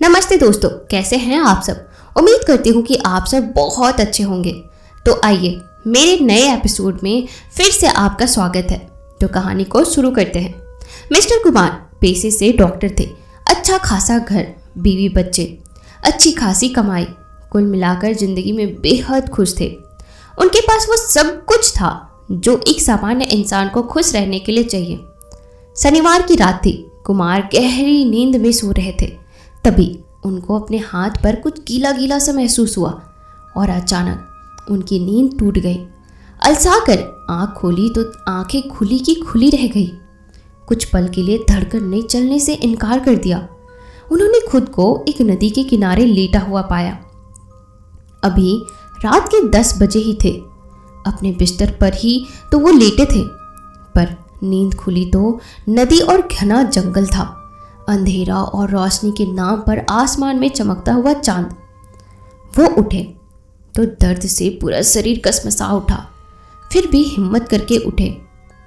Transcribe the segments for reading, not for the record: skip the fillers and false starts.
नमस्ते दोस्तों, कैसे हैं आप सब। उम्मीद करती हूँ कि आप सब बहुत अच्छे होंगे। तो आइए मेरे नए एपिसोड में फिर से आपका स्वागत है। तो कहानी को शुरू करते हैं। मिस्टर कुमार पेशे से डॉक्टर थे। अच्छा खासा घर, बीवी बच्चे, अच्छी खासी कमाई, कुल मिलाकर जिंदगी में बेहद खुश थे। उनके पास वो सब कुछ था जो एक सामान्य इंसान को खुश रहने के लिए चाहिए। शनिवार की रात थी। कुमार गहरी नींद में सो रहे थे। तभी उनको अपने हाथ पर कुछ गीला गीला सा महसूस हुआ और अचानक उनकी नींद टूट गई। अलसाकर आंख खोली तो आंखें खुली की खुली रह गई। कुछ पल के लिए धड़कन ने चलने से इनकार कर दिया। उन्होंने खुद को एक नदी के किनारे लेटा हुआ पाया। अभी रात के 10 बजे ही थे। अपने बिस्तर पर ही तो वो लेटे थे, पर नींद खुली तो नदी और घना जंगल था। अंधेरा और रोशनी के नाम पर आसमान में चमकता हुआ चांद। वो उठे तो दर्द से पूरा शरीर कसमसा उठा। फिर भी हिम्मत करके उठे।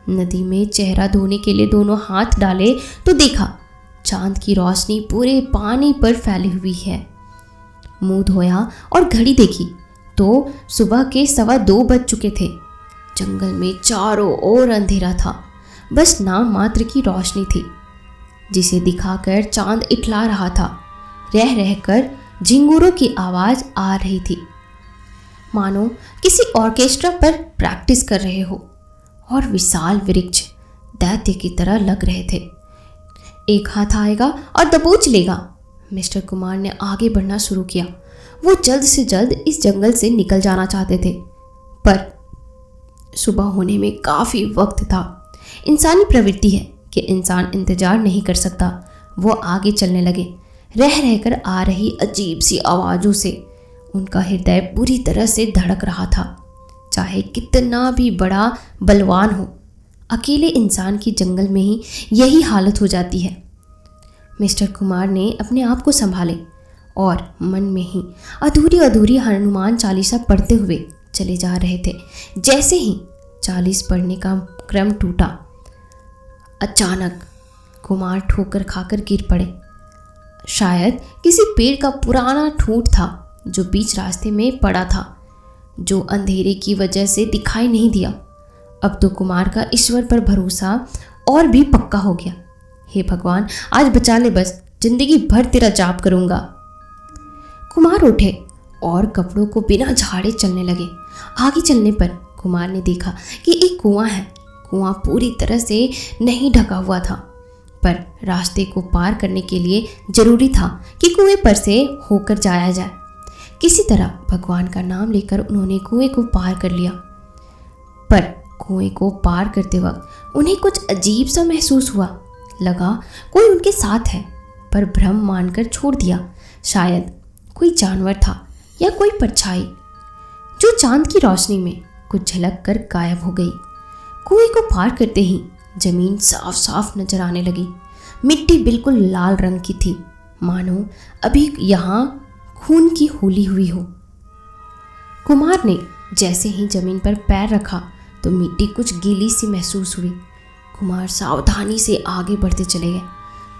नदी में चेहरा धोने के लिए दोनों हाथ डाले तो देखा चांद की रोशनी पूरे पानी पर फैली हुई है। मुंह धोया और घड़ी देखी तो सुबह के 2:15 बज चुके थे। जंगल में चारों ओर अंधेरा था, बस नाम मात्र की रोशनी थी जिसे दिखाकर चांद इठला रहा था। रह रहकर झिंगुरों की आवाज आ रही थी, मानो किसी ऑर्केस्ट्रा पर प्रैक्टिस कर रहे हो। और विशाल वृक्ष दैत्य की तरह लग रहे थे। एक हाथ आएगा और दबोच लेगा। मिस्टर कुमार ने आगे बढ़ना शुरू किया। वो जल्द से जल्द इस जंगल से निकल जाना चाहते थे, पर सुबह होने में काफ़ी वक्त था। इंसानी प्रवृत्ति है कि इंसान इंतजार नहीं कर सकता। वो आगे चलने लगे। रह रहकर आ रही अजीब सी आवाज़ों से उनका हृदय पूरी तरह से धड़क रहा था। चाहे कितना भी बड़ा बलवान हो, अकेले इंसान की जंगल में ही यही हालत हो जाती है। मिस्टर कुमार ने अपने आप को संभाले और मन में ही अधूरी अधूरी हनुमान चालीसा पढ़ते हुए चले जा रहे थे। जैसे ही 40 पढ़ने का क्रम टूटा, अचानक कुमार ठोकर खाकर गिर पड़े। शायद किसी पेड़ का पुराना ठूंठ था जो बीच रास्ते में पड़ा था, जो अंधेरे की वजह से दिखाई नहीं दिया। अब तो कुमार का ईश्वर पर भरोसा और भी पक्का हो गया। हे भगवान, आज बचा ले, बस जिंदगी भर तेरा जाप करूंगा। कुमार उठे और कपड़ों को बिना झाड़े चलने लगे। आगे चलने पर कुमार ने देखा कि एक कुआं है। कुआं पूरी तरह से नहीं ढका हुआ था, पर रास्ते को पार करने के लिए जरूरी था कि कुएं पर से होकर जाया जाए। किसी तरह भगवान का नाम लेकर उन्होंने कुएं को पार कर लिया। पर कुएं को पार करते वक्त उन्हें कुछ अजीब सा महसूस हुआ। लगा कोई उनके साथ है, पर भ्रम मानकर छोड़ दिया। शायद कोई जानवर था या कोई परछाई जो चांद की रोशनी में कुछ झलक कर गायब हो गई। कुएं को पार करते ही जमीन साफ साफ नजर आने लगी। मिट्टी बिल्कुल लाल रंग की थी, मानो अभी यहाँ खून की होली हुई हो। कुमार ने जैसे ही जमीन पर पैर रखा तो मिट्टी कुछ गीली सी महसूस हुई। कुमार सावधानी से आगे बढ़ते चले गए।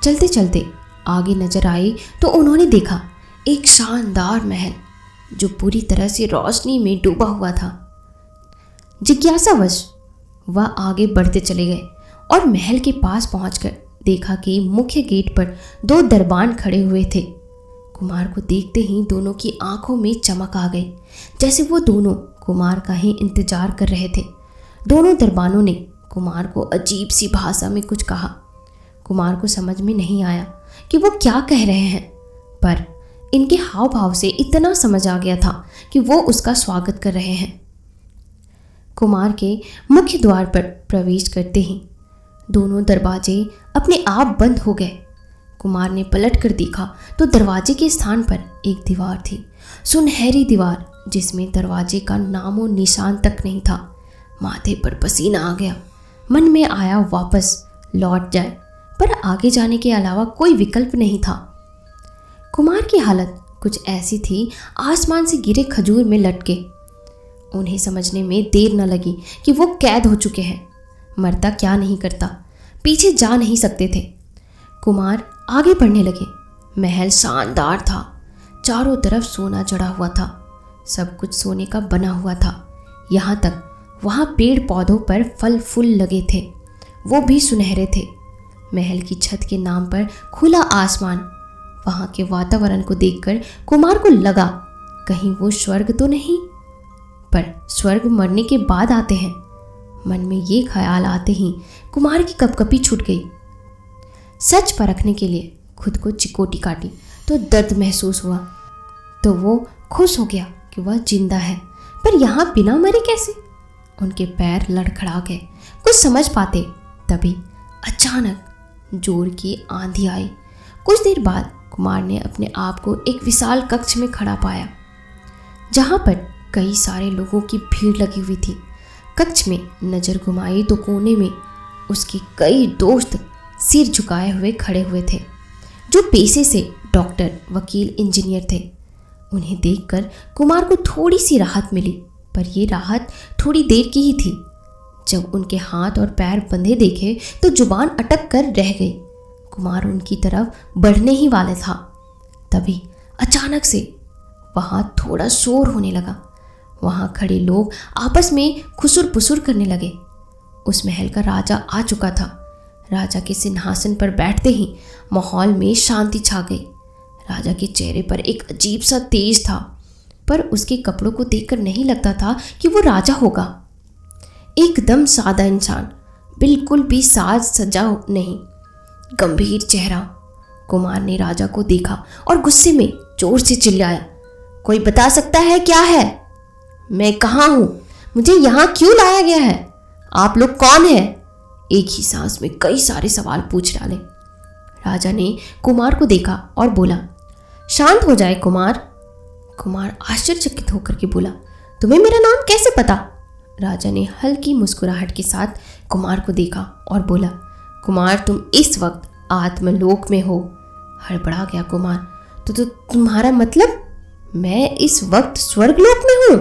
चलते चलते आगे नजर आई तो उन्होंने देखा एक शानदार महल जो पूरी तरह से रोशनी में डूबा हुआ था। जिज्ञासावश वह आगे बढ़ते चले गए और महल के पास पहुंचकर देखा कि मुख्य गेट पर 2 दरबान खड़े हुए थे। कुमार को देखते ही दोनों की आंखों में चमक आ गई, जैसे वो दोनों कुमार का ही इंतजार कर रहे थे। दोनों दरबानों ने कुमार को अजीब सी भाषा में कुछ कहा। कुमार को समझ में नहीं आया कि वो क्या कह रहे हैं, पर इनके हाव भाव से इतना समझ आ गया था कि वो उसका स्वागत कर रहे हैं। कुमार के मुख्य द्वार पर प्रवेश करते ही दोनों दरवाजे अपने आप बंद हो गए। कुमार ने पलट कर देखा तो दरवाजे के स्थान पर एक दीवार थी, सुनहरी दीवार जिसमें दरवाजे का नामो निशान तक नहीं था। माथे पर पसीना आ गया। मन में आया वापस लौट जाए, पर आगे जाने के अलावा कोई विकल्प नहीं था। कुमार की हालत कुछ ऐसी थी, आसमान से गिरे खजूर में लटके। उन्हें समझने में देर न लगी कि वो कैद हो चुके हैं। मरता क्या नहीं करता, पीछे जा नहीं सकते थे। कुमार आगे बढ़ने लगे। महल शानदार था, चारों तरफ सोना जड़ा हुआ था, सब कुछ सोने का बना हुआ था। यहाँ तक वहाँ पेड़ पौधों पर फल फूल लगे थे, वो भी सुनहरे थे। महल की छत के नाम पर खुला आसमान। वहाँ के वातावरण को देखकर कुमार को लगा कहीं वो स्वर्ग तो नहीं, पर स्वर्ग मरने के बाद आते हैं। मन में ये ख्याल आते ही कुमार की कपकपी छूट गई। सच परखने के लिए खुद को चिकोटी काटी तो दर्द महसूस हुआ, तो वो खुश हो गया कि वह जिंदा है। पर यहाँ बिना मरे कैसे? उनके पैर लड़खड़ा गए, कुछ समझ पाते। तभी अचानक जोर की आंधी आई। कुछ देर बाद कुमार ने अपने आप को एक विशाल कक्ष में खड़ा पाया, जहाँ पर कई सारे लोगों की भीड़ लगी हुई थी। कक्ष में नजर घुमाई तो कोने में उसके कई दोस्त सिर झुकाए हुए खड़े हुए थे, जो पेशे से डॉक्टर, वकील, इंजीनियर थे। उन्हें देखकर कुमार को थोड़ी सी राहत मिली, पर यह राहत थोड़ी देर की ही थी। जब उनके हाथ और पैर बंधे देखे तो जुबान अटक कर रह गई। कुमार उनकी तरफ बढ़ने ही वाले था, तभी अचानक से वहाँ थोड़ा शोर होने लगा। वहाँ खड़े लोग आपस में खुसुर पुसुर करने लगे। उस महल का राजा आ चुका था। राजा के सिंहासन पर बैठते ही माहौल में शांति छा गई। राजा के चेहरे पर एक अजीब सा तेज था, पर उसके कपड़ों को देखकर नहीं लगता था कि वो राजा होगा। एकदम सादा इंसान, बिल्कुल भी साज सजा नहीं, गंभीर चेहरा। कुमार ने राजा को देखा और गुस्से में जोर से चिल्लाया, कोई बता सकता है क्या है? मैं कहाँ हूँ? मुझे यहाँ क्यों लाया गया है? आप लोग कौन हैं? एक ही सांस में कई सारे सवाल पूछ डाले। राजा ने कुमार को देखा और बोला, शांत हो जाए कुमार। कुमार आश्चर्यचकित होकर के बोला, तुम्हें मेरा नाम कैसे पता? राजा ने हल्की मुस्कुराहट के साथ कुमार को देखा और बोला, कुमार तुम इस वक्त आत्मलोक में हो। हड़बड़ा गया कुमार, तो तुम्हारा मतलब मैं इस वक्त स्वर्गलोक में हूँ?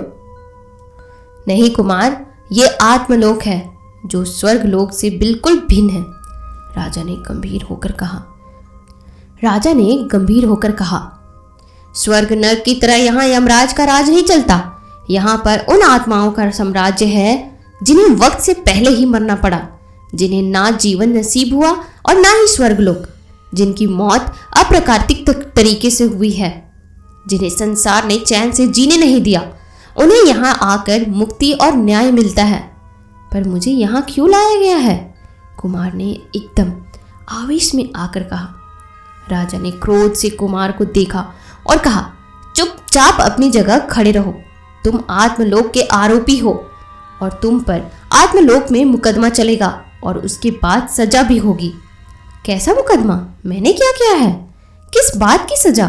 नहीं कुमार, ये आत्मलोक है जो स्वर्गलोक से बिल्कुल भिन्न है। राजा ने गंभीर होकर कहा, स्वर्ग नरक की तरह यहाँ यमराज का राज नहीं चलता। यहाँ पर उन आत्माओं का साम्राज्य है जिन्हें वक्त से पहले ही मरना पड़ा, जिन्हें ना जीवन नसीब हुआ और ना ही स्वर्गलोक, जिनकी मौत अप्राकृतिक तरीके से हुई है, जिन्हें संसार ने चैन से जीने नहीं दिया। उन्हें यहाँ आकर मुक्ति और न्याय मिलता है। पर मुझे यहाँ क्यों लाया गया है? कुमार ने एकदम आवेश में आकर कहा। राजा ने क्रोध से कुमार को देखा और कहा, चुपचाप अपनी जगह खड़े रहो। तुम आत्मलोक के आरोपी हो और तुम पर आत्मलोक में मुकदमा चलेगा और उसके बाद सजा भी होगी। कैसा मुकदमा? मैंने क्या किया है? किस बात की सजा?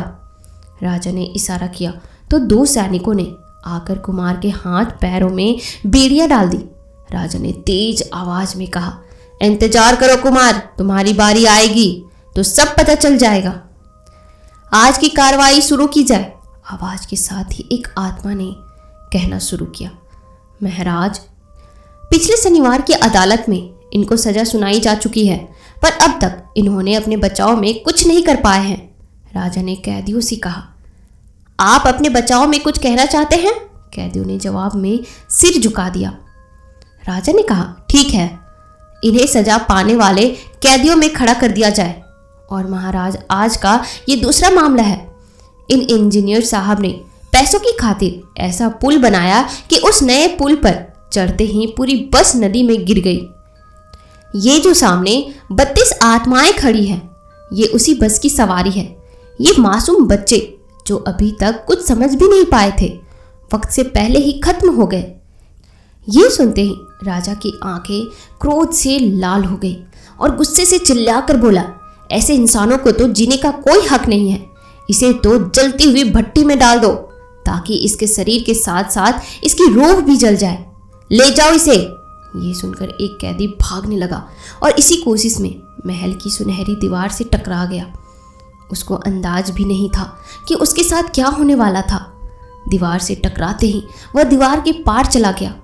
राजा ने इशारा किया तो दो सैनिकों ने आकर कुमार के हाथ पैरों में बेड़ियां डाल दी। राजा ने तेज आवाज में कहा, इंतजार करो कुमार, तुम्हारी बारी आएगी तो सब पता चल जाएगा। आज की कार्रवाई शुरू की जाए। आवाज के साथ ही एक आत्मा ने कहना शुरू किया, महाराज, पिछले शनिवार की अदालत में इनको सजा सुनाई जा चुकी है, पर अब तक इन्होंने अपने बचाव में कुछ नहीं कर पाए हैं। राजा ने कैदियों से कहा, आप अपने बचाव में कुछ कहना चाहते हैं? कैदियों ने जवाब में सिर झुका दिया। राजा ने कहा, ठीक है, इन्हें सजा पाने वाले कैदियों में खड़ा कर दिया जाए। और महाराज, आज का ये दूसरा मामला है। इन इंजीनियर साहब ने पैसों की खातिर ऐसा पुल बनाया कि उस नए पुल पर चढ़ते ही पूरी बस नदी में गिर गई। ये जो सामने 32 आत्माएं खड़ी हैं, ये उसी बस की सवारी है। ये मासूम बच्चे जो अभी तक कुछ समझ भी नहीं पाए थे, वक्त से पहले ही खत्म हो गए। ये सुनते ही राजा की आंखें क्रोध से लाल हो गई और गुस्से से चिल्लाकर बोला, ऐसे इंसानों को तो जीने का कोई हक नहीं है। इसे तो जलती हुई भट्टी में डाल दो ताकि इसके शरीर के साथ साथ इसकी रूह भी जल जाए। ले जाओ इसे। ये सुनकर एक कैदी भागने लगा और इसी कोशिश में महल की सुनहरी दीवार से टकरा गया। उसको अंदाज भी नहीं था कि उसके साथ क्या होने वाला था। दीवार से टकराते ही वह दीवार के पार चला गया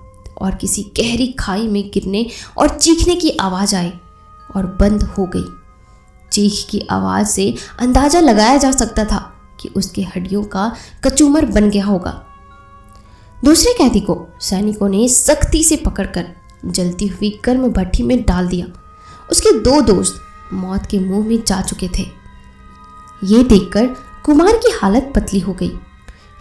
और किसी गहरी खाई में गिरने और चीखने की आवाज आई और बंद हो गई। चीख की आवाज़ से अंदाज़ा लगाया जा सकता था कि उसके हड्डियों का कचूमर बन गया होगा। दूसरे कैदी को सैनिकों ने सख्ती से पकड़कर जलती हुई गर्म भट्टी में डाल दिया। उसके 2 दोस्त मौत के मुंह में जा चुके थे। ये देखकर कुमार की हालत पतली हो गई।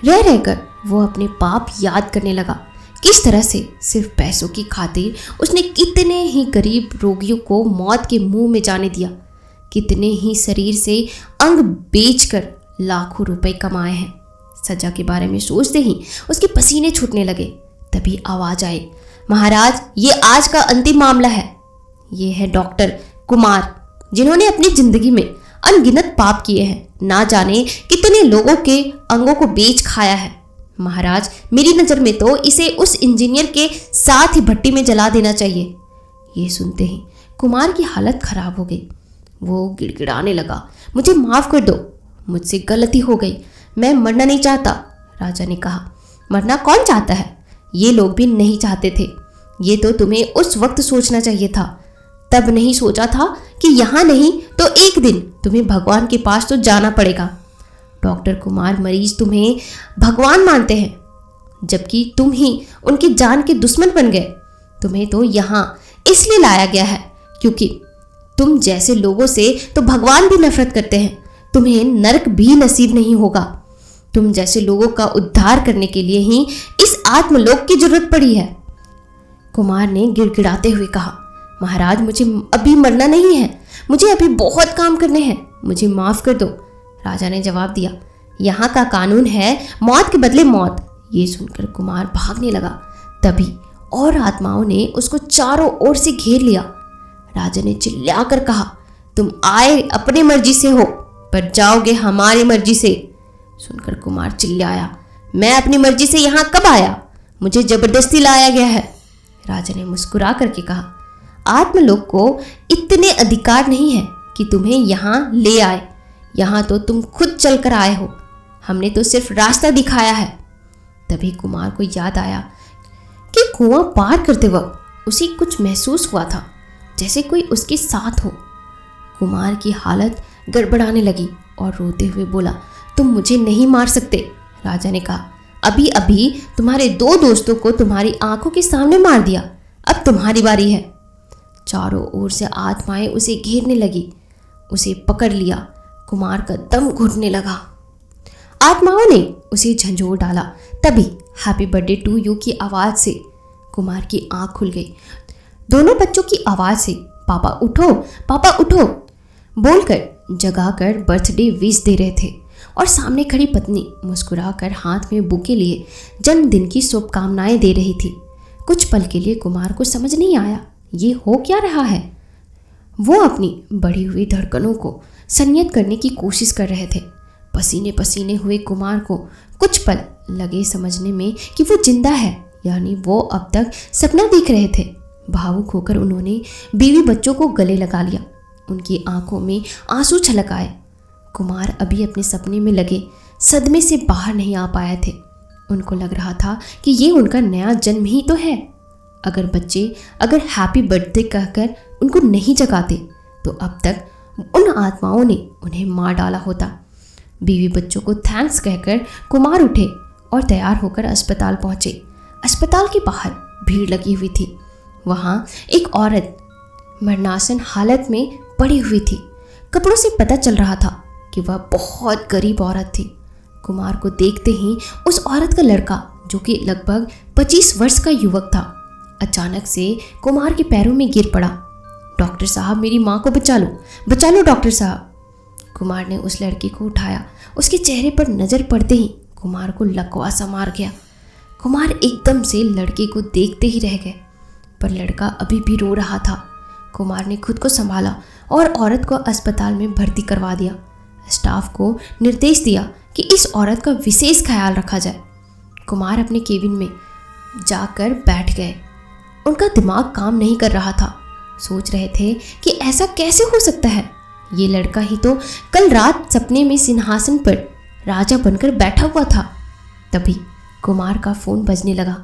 रह रहकर वो अपने पाप याद करने लगा। किस तरह से सिर्फ पैसों की खातिर उसने कितने ही गरीब रोगियों को मौत के मुंह में जाने दिया, कितने ही शरीर से अंग बेचकर लाखों रुपए कमाए हैं। सजा के बारे में सोचते ही उसके पसीने छूटने लगे। तभी आवाज आई, महाराज, ये आज का अंतिम मामला है। ये है डॉक्टर कुमार, जिन्होंने अपनी जिंदगी में अनगिनत पाप किए हैं, ना जाने कितने लोगों के अंगों को बेच खाया है। महाराज, मेरी नज़र में तो इसे उस इंजीनियर के साथ ही भट्टी में जला देना चाहिए। ये सुनते ही कुमार की हालत खराब हो गई। वो गिड़गिड़ाने लगा, मुझे माफ़ कर दो, मुझसे गलती हो गई, मैं मरना नहीं चाहता। राजा ने कहा, मरना कौन चाहता है? ये लोग भी नहीं चाहते थे। ये तो तुम्हें उस वक्त सोचना चाहिए था। तब नहीं सोचा था कि यहाँ नहीं तो एक दिन तुम्हें भगवान के पास तो जाना पड़ेगा। डॉक्टर कुमार, मरीज तुम्हें भगवान मानते हैं, जबकि तुम ही उनकी जान के दुश्मन बन गए। तुम्हें तो यहाँ इसलिए लाया गया है क्योंकि तुम जैसे लोगों से तो भगवान भी नफरत करते हैं। तुम्हें नरक भी नसीब नहीं होगा। तुम जैसे लोगों का उद्धार करने के लिए ही इस आत्मलोक की जरूरत पड़ी है। कुमार ने गिड़गिड़ाते हुए कहा, महाराज, मुझे अभी मरना नहीं है, मुझे अभी बहुत काम करने हैं, मुझे माफ़ कर दो। राजा ने जवाब दिया, यहाँ का कानून है मौत के बदले मौत। ये सुनकर कुमार भागने लगा। तभी और आत्माओं ने उसको चारों ओर से घेर लिया। राजा ने चिल्लाकर कहा, तुम आए अपनी मर्जी से हो, पर जाओगे हमारी मर्जी से। सुनकर कुमार चिल्लाया, मैं अपनी मर्जी से यहाँ कब आया? मुझे जबरदस्ती लाया गया है। राजा ने मुस्कुरा करके कहा, आत्मलोक को इतने अधिकार नहीं है कि तुम्हें यहाँ ले आए। यहाँ तो तुम खुद चलकर आए हो, हमने तो सिर्फ रास्ता दिखाया है। तभी कुमार को याद आया कि कुआं पार करते वक्त उसे कुछ महसूस हुआ था, जैसे कोई उसके साथ हो। कुमार की हालत गड़बड़ाने लगी और रोते हुए बोला, तुम मुझे नहीं मार सकते। राजा ने कहा, अभी अभी तुम्हारे 2 दोस्तों को तुम्हारी आंखों के सामने मार दिया, अब तुम्हारी बारी है। चारों ओर से आत्माएं उसे घेरने लगी। उसे पकड़ लिया। कुमार का दम घुटने लगा। आत्माओं ने उसे झंझोर डाला। तभी हैप्पी बर्थडे टू यू की आवाज़ से कुमार की आंख खुल गई। दोनों बच्चों की आवाज़ से पापा उठो, पापा उठो बोलकर जगाकर बर्थडे विश दे रहे थे और सामने खड़ी पत्नी मुस्कुराकर हाथ में बुके लिए जन्मदिन की शुभकामनाएं दे रही थी। कुछ पल के लिए कुमार को समझ नहीं आया ये हो क्या रहा है। वो अपनी बढ़ी हुई धड़कनों को संयत करने की कोशिश कर रहे थे। पसीने पसीने हुए कुमार को कुछ पल लगे समझने में कि वो जिंदा है, यानी वो अब तक सपना देख रहे थे। भावुक होकर उन्होंने बीवी बच्चों को गले लगा लिया। उनकी आंखों में आंसू छलक आए। कुमार अभी अपने सपने में लगे सदमे से बाहर नहीं आ पाए थे। उनको लग रहा था कि ये उनका नया जन्म ही तो है। अगर बच्चे हैप्पी बर्थडे कहकर उनको नहीं जगाते तो अब तक उन आत्माओं ने उन्हें मार डाला होता। बीवी बच्चों को थैंक्स कहकर कुमार उठे और तैयार होकर अस्पताल पहुंचे। अस्पताल के बाहर भीड़ लगी हुई थी। वहाँ एक औरत मरणासन हालत में पड़ी हुई थी। कपड़ों से पता चल रहा था कि वह बहुत गरीब औरत थी। कुमार को देखते ही उस औरत का लड़का, जो कि लगभग 25 वर्ष का युवक था, अचानक से कुमार के पैरों में गिर पड़ा। डॉक्टर साहब, मेरी माँ को बचा लो डॉक्टर साहब। कुमार ने उस लड़के को उठाया। उसके चेहरे पर नज़र पड़ते ही कुमार को लकवा सा मार गया। कुमार एकदम से लड़के को देखते ही रह गए, पर लड़का अभी भी रो रहा था। कुमार ने खुद को संभाला और औरत को अस्पताल में भर्ती करवा दिया। स्टाफ को निर्देश दिया कि इस औरत का विशेष ख्याल रखा जाए। कुमार अपने केबिन में जाकर बैठ गए। उनका दिमाग काम नहीं कर रहा था। सोच रहे थे कि ऐसा कैसे हो सकता है। ये लड़का ही तो कल रात सपने में सिंहासन पर राजा बनकर बैठा हुआ था। तभी कुमार का फ़ोन बजने लगा।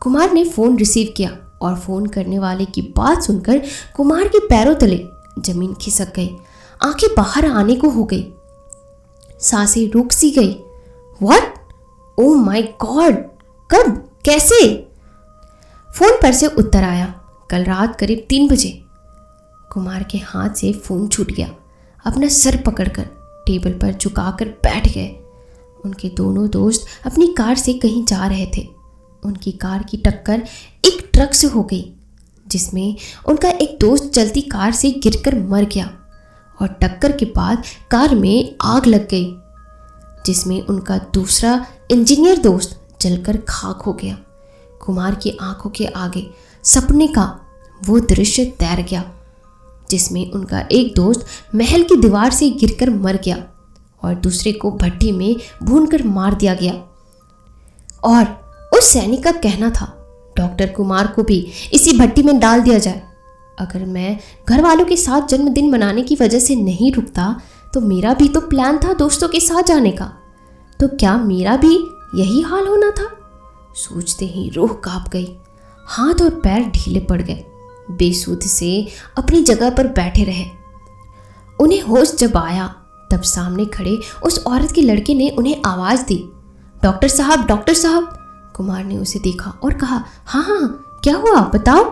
कुमार ने फ़ोन रिसीव किया और फ़ोन करने वाले की बात सुनकर कुमार के पैरों तले ज़मीन खिसक गई। आंखें बाहर आने को हो गई, सांसें रुक सी गई। व्हाट? ओह माय गॉड, कब, कैसे? फोन पर से उत्तर आया, कल रात करीब 3 बजे। कुमार के हाथ से फोन छूट गया। अपना सर पकड़कर टेबल पर झुकाकर बैठ गए। उनके दोनों दोस्त अपनी कार से कहीं जा रहे थे। उनकी कार की टक्कर एक ट्रक से हो गई, जिसमें उनका एक दोस्त चलती कार से गिरकर मर गया और टक्कर के बाद कार में आग लग गई, जिसमें उनका दूसरा इंजीनियर दोस्त जलकर खाक हो गया। कुमार की आंखों के आगे सपने का वो दृश्य तैर गया, जिसमें उनका एक दोस्त महल की दीवार से गिरकर मर गया और दूसरे को भट्टी में भूनकर मार दिया गया। और उस सैनिक का कहना था डॉक्टर कुमार को भी इसी भट्टी में डाल दिया जाए। अगर मैं घर वालों के साथ जन्मदिन मनाने की वजह से नहीं रुकता तो मेरा भी तो प्लान था दोस्तों के साथ जाने का, तो क्या मेरा भी यही हाल होना था? सोचते ही रूह कांप गई, हाथ और पैर ढीले पड़ गए। बेसुध से अपनी जगह पर बैठे रहे। उन्हें होश जब आया तब सामने खड़े उस औरत के लड़के ने उन्हें आवाज़ दी, डॉक्टर साहब, डॉक्टर साहब। कुमार ने उसे देखा और कहा, हाँ हाँ, क्या हुआ बताओ?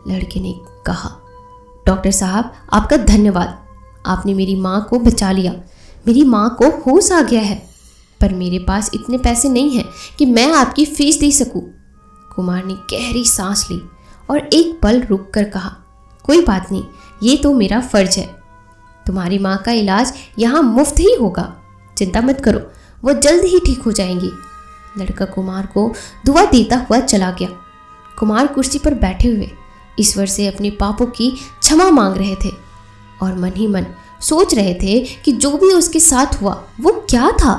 लड़के ने कहा, डॉक्टर साहब आपका धन्यवाद, आपने मेरी माँ को बचा लिया। मेरी माँ को होश आ गया है, पर मेरे पास इतने पैसे नहीं हैं कि मैं आपकी फीस दे सकूं। कुमार ने गहरी सांस ली और एक पल रुक कर कहा, कोई बात नहीं, ये तो मेरा फर्ज है। तुम्हारी माँ का इलाज यहाँ मुफ्त ही होगा, चिंता मत करो, वो जल्द ही ठीक हो जाएंगी। लड़का कुमार को दुआ देता हुआ चला गया। कुमार कुर्सी पर बैठे हुए ईश्वर से अपने पापों की क्षमा मांग रहे थे और मन ही मन सोच रहे थे कि जो भी उसके साथ हुआ वो क्या था।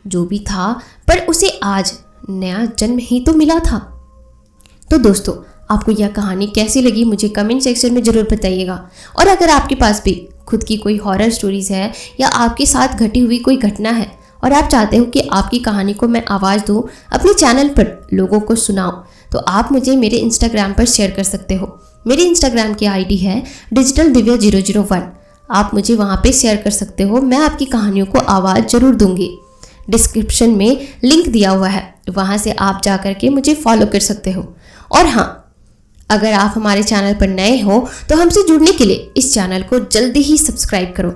जो भी था, पर उसे आज नया जन्म ही तो मिला था। तो दोस्तों, आपको यह कहानी कैसी लगी मुझे कमेंट सेक्शन में ज़रूर बताइएगा। और अगर आपके पास भी खुद की कोई हॉरर स्टोरीज़ है या आपके साथ घटी हुई कोई घटना है और आप चाहते हो कि आपकी कहानी को मैं आवाज़ दूँ, अपने चैनल पर लोगों को सुनाऊँ, तो आप मुझे मेरे इंस्टाग्राम पर शेयर कर सकते हो। मेरे इंस्टाग्राम की आईडी है digitaldiव्या001। आप मुझे वहाँ पे शेयर कर सकते हो, मैं आपकी कहानियों को आवाज़ ज़रूर दूँगी। डिस्क्रिप्शन में लिंक दिया हुआ है, वहाँ से आप जा कर के मुझे फॉलो कर सकते हो। और हाँ, अगर आप हमारे चैनल पर नए हो तो हमसे जुड़ने के लिए इस चैनल को जल्दी ही सब्सक्राइब करो,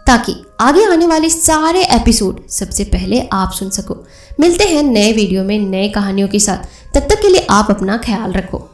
ताकि आगे आने वाले सारे एपिसोड सबसे पहले आप सुन सको। मिलते हैं नए वीडियो में नए कहानियों के साथ, तब तक के लिए आप अपना ख्याल रखो।